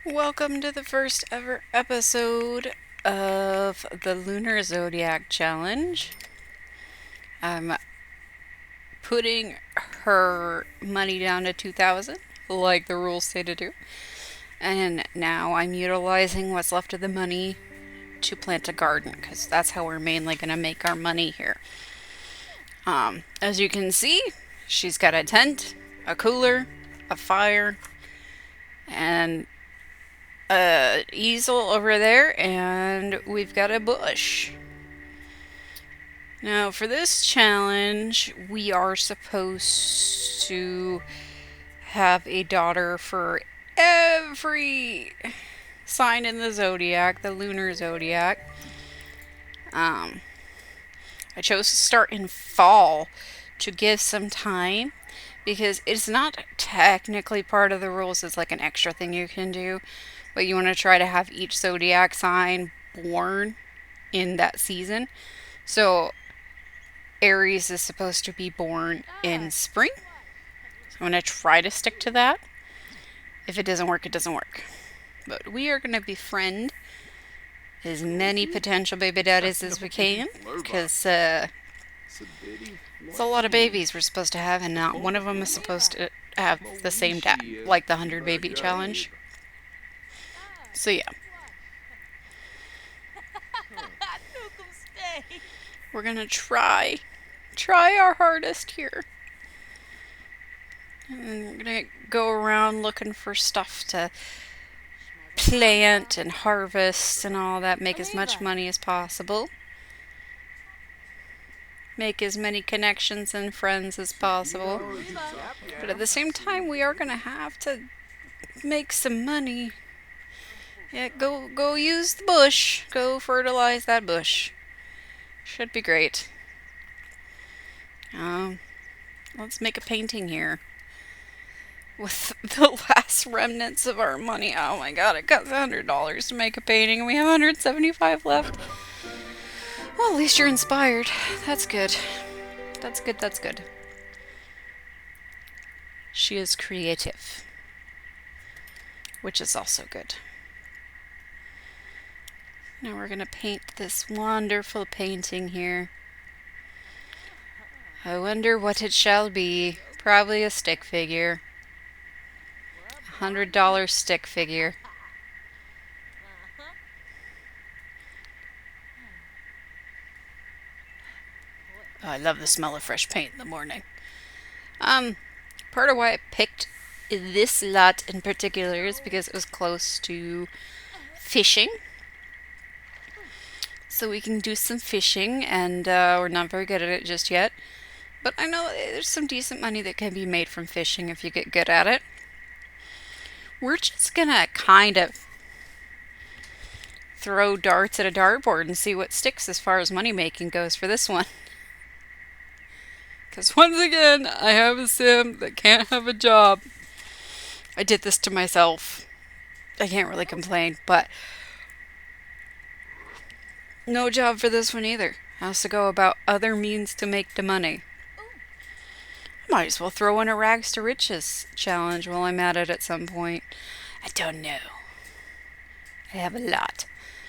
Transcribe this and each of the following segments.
Welcome to the first ever episode of the Lunar Zodiac Challenge. I'm putting her money down to 2,000, like the rules say to do. And now I'm utilizing what's left of the money to plant a garden, because that's how we're mainly going to make our money here. As you can see, she's got a tent, a cooler, a fire, and easel over there, and we've got a bush. Now, for this challenge, we are supposed to have a daughter for every sign in the zodiac, the lunar zodiac. I chose to start in fall to give some time because it's not technically part of the rules, it's like an extra thing you can do, but you want to try to have each zodiac sign born in that season. So Aries is supposed to be born in spring. So I'm going to try to stick to that. If it doesn't work, it doesn't work. But we are going to befriend as many potential baby daddies as we can, because it's a lot of babies we're supposed to have, and not one of them is supposed to have the same dad, like the 100 baby challenge. So yeah. We're going to try our hardest here. And we're going to go around looking for stuff to plant and harvest and all that, make as much money as possible. Make as many connections and friends as possible. But at the same time, we are going to have to make some money. Yeah, go use the bush. Go fertilize that bush. Should be great. Let's make a painting here. With the last remnants of our money. Oh my god, it costs $100 to make a painting and we have 175 left. Well, at least you're inspired. That's good. That's good. She is creative, which is also good. Now we're going to paint this wonderful painting here. I wonder what it shall be. Probably a stick figure. $100 stick figure. Oh, I love the smell of fresh paint in the morning. Part of why I picked this lot in particular is because it was close to fishing. So we can do some fishing, and we're not very good at it just yet. But I know there's some decent money that can be made from fishing if you get good at it. We're just gonna kind of throw darts at a dartboard and see what sticks as far as money making goes for this one. Because once again, I have a sim that can't have a job. I did this to myself. I can't really complain, but no job for this one either. Has to go about other means to make the money. Might as well throw in a rags to riches challenge while I'm at it at some point. I don't know. I have a lot.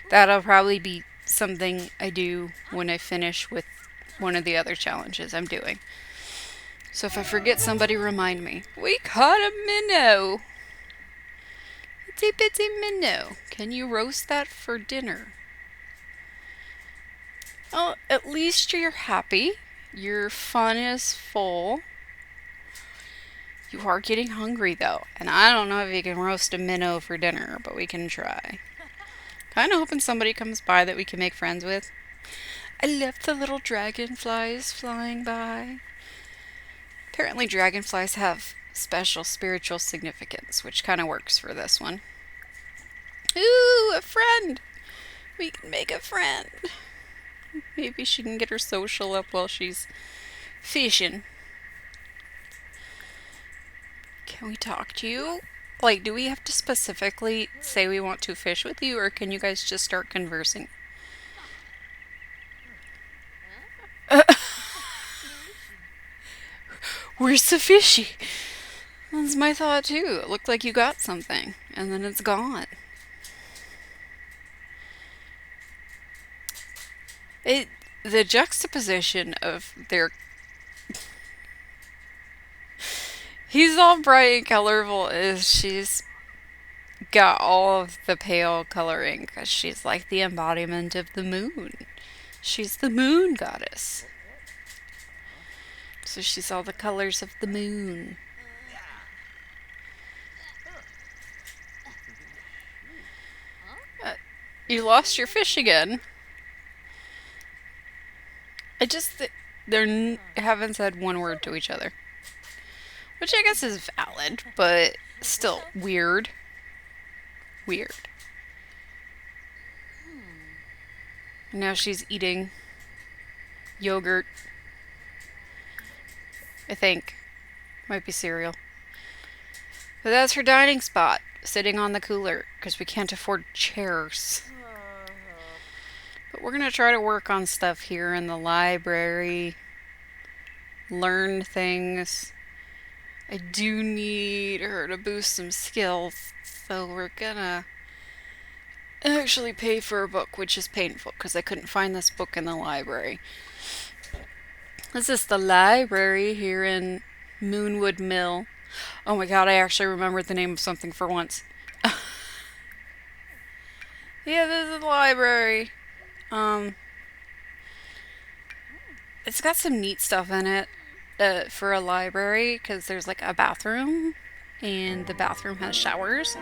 That'll probably be something I do when I finish with one of the other challenges I'm doing. So if I forget, somebody remind me. We caught a minnow. Itsy bitsy minnow. Can you roast that for dinner? Oh, at least you're happy. Your fun is full. You are getting hungry though, and I don't know if you can roast a minnow for dinner, but we can try. Kind of hoping somebody comes by that we can make friends with. I love the little dragonflies flying by. Apparently dragonflies have special spiritual significance, which kind of works for this one. Ooh, a friend! We can make a friend. Maybe she can get her social up while she's fishing. Can we talk to you? Like, do we have to specifically say we want to fish with you, or can you guys just start conversing? Where's the fishy? That's my thought too. It looked like you got something, and then it's gone. It the juxtaposition of their he's all bright and colorful as she's got all of the pale coloring because she's like the embodiment of the moon. She's the moon goddess. So she's all the colors of the moon. Uh, you lost your fish again. I just haven't said one word to each other, which I guess is valid, but still weird. Weird. Now she's eating yogurt. I think. Might be cereal. But that's her dining spot, sitting on the cooler, because we can't afford chairs. But we're going to try to work on stuff here in the library, learn things. I do need her to boost some skills, so we're gonna actually pay for a book, which is painful, because I couldn't find this book in the library. This is the library here in Moonwood Mill. Oh my god, I actually remembered the name of something for once. Yeah, this is the library. It's got some neat stuff in it for a library, because there's like a bathroom, and the bathroom has showers,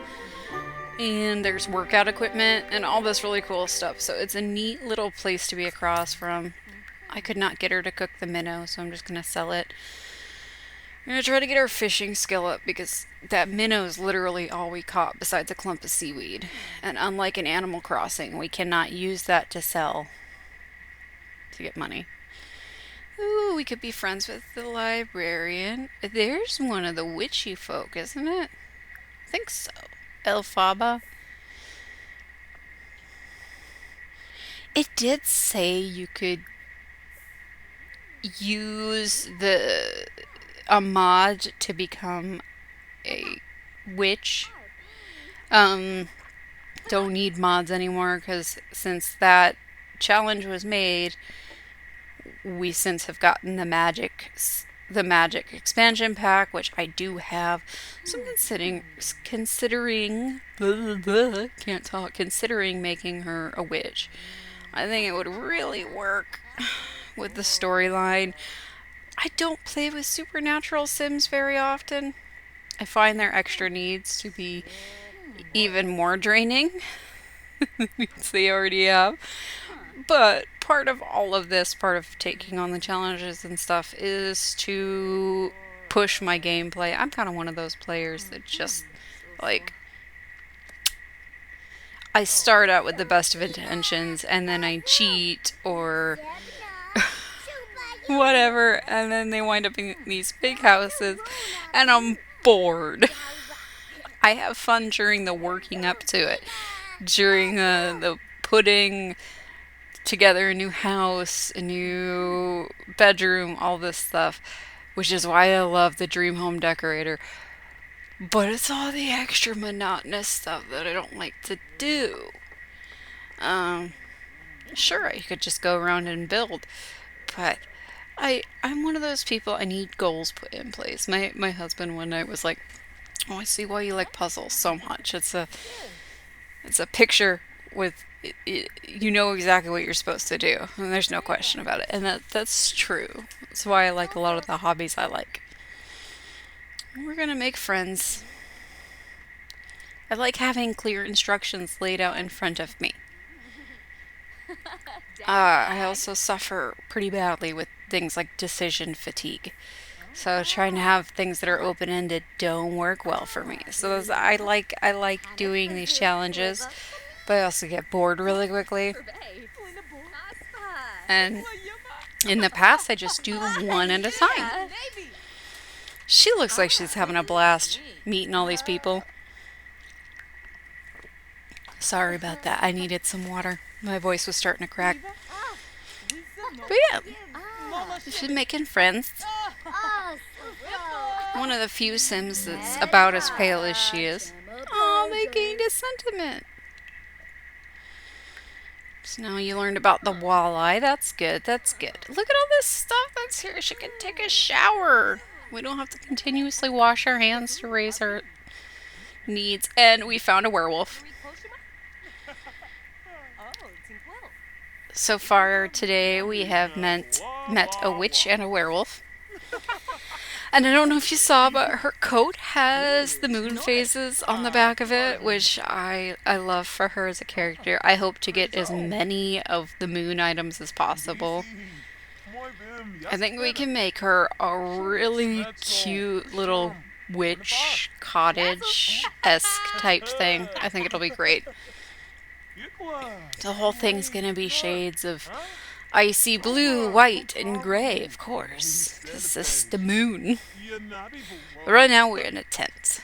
and there's workout equipment, and all this really cool stuff. So it's a neat little place to be across from. I could not get her to cook the minnow, so I'm just going to sell it. I'm going to try to get our fishing skill up, because that minnow is literally all we caught besides a clump of seaweed. And unlike in Animal Crossing, we cannot use that to sell to get money. Ooh, we could be friends with the librarian. There's one of the witchy folk, isn't it? I think so. Elphaba. It did say you could use a mod to become a witch. Don't need mods anymore, because since that challenge was made, we since have gotten the magic expansion pack, which I do have. So I'm considering can't talk, considering making her a witch. I think it would really work with the storyline. I don't play with supernatural sims very often. I find their extra needs to be even more draining because they already have. But part of all of this, part of taking on the challenges and stuff, is to push my gameplay. I'm kind of one of those players that just, like, I start out with the best of intentions and then I cheat or whatever, and then they wind up in these big houses and I'm bored. I have fun during the working up to it, during the putting together a new house, a new bedroom, all this stuff, which is why I love the Dream Home Decorator. But it's all the extra monotonous stuff that I don't like to do. Sure, I could just go around and build, but I'm one of those people, I need goals put in place. My husband one night was like, "Oh, I see why you like puzzles so much. It's a picture with you know exactly what you're supposed to do, and there's no question about it." And that's true. That's why I like a lot of the hobbies I like. We're gonna make friends. I like having clear instructions laid out in front of me. I also suffer pretty badly with things like decision fatigue. So trying to have things that are open-ended don't work well for me. So I like doing these challenges, but I also get bored really quickly. And in the past, I just do one at a time. She looks like she's having a blast meeting all these people. Sorry about that. I needed some water. My voice was starting to crack. But yeah, she's making friends. One of the few Sims that's about as pale as she is. Oh, they gained a sentiment. So now you learned about the walleye. That's good. That's good. Look at all this stuff that's here. She can take a shower. We don't have to continuously wash our hands to raise our needs. And we found a werewolf. So far today we have met a witch and a werewolf. And I don't know if you saw, but her coat has the moon phases on the back of it, which I love for her as a character. I hope to get as many of the moon items as possible. I think we can make her a really cute little witch cottage-esque type thing. I think it'll be great. The whole thing's gonna be shades of icy blue, white, and gray, of course. This is the moon. But right now we're in a tent.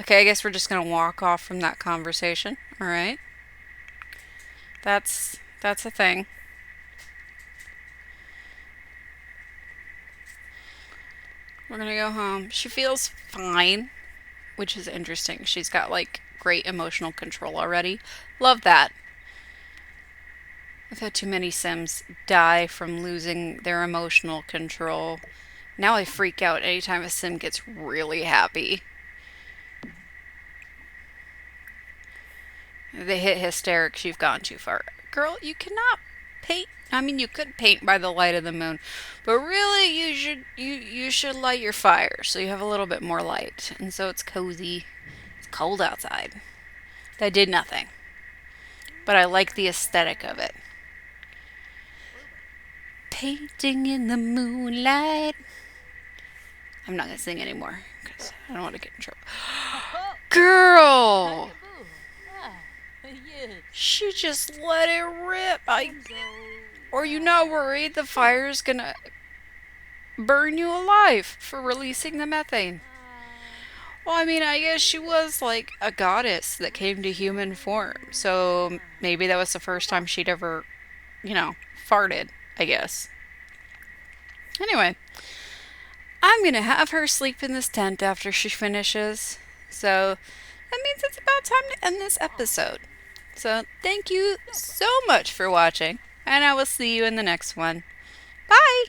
Okay, I guess we're just gonna walk off from that conversation. Alright. That's a thing. We're gonna go home. She feels fine, which is interesting. She's got like great emotional control already. Love that. I've had too many Sims die from losing their emotional control. Now I freak out anytime a Sim gets really happy. If they hit hysterics, you've gone too far. Girl, you cannot paint. I mean, you could paint by the light of the moon, but really, you should light your fire so you have a little bit more light, and so it's cozy. It's cold outside. That did nothing, but I like the aesthetic of it. Painting in the moonlight. I'm not gonna sing anymore because I don't want to get in trouble. Girl! She just let it rip. Are you not worried the fire's gonna burn you alive for releasing the methane? Well, I mean, I guess she was like a goddess that came to human form. So maybe that was the first time she'd ever, farted, I guess. Anyway, I'm gonna have her sleep in this tent after she finishes. So that means it's about time to end this episode. So thank you so much for watching, and I will see you in the next one. Bye!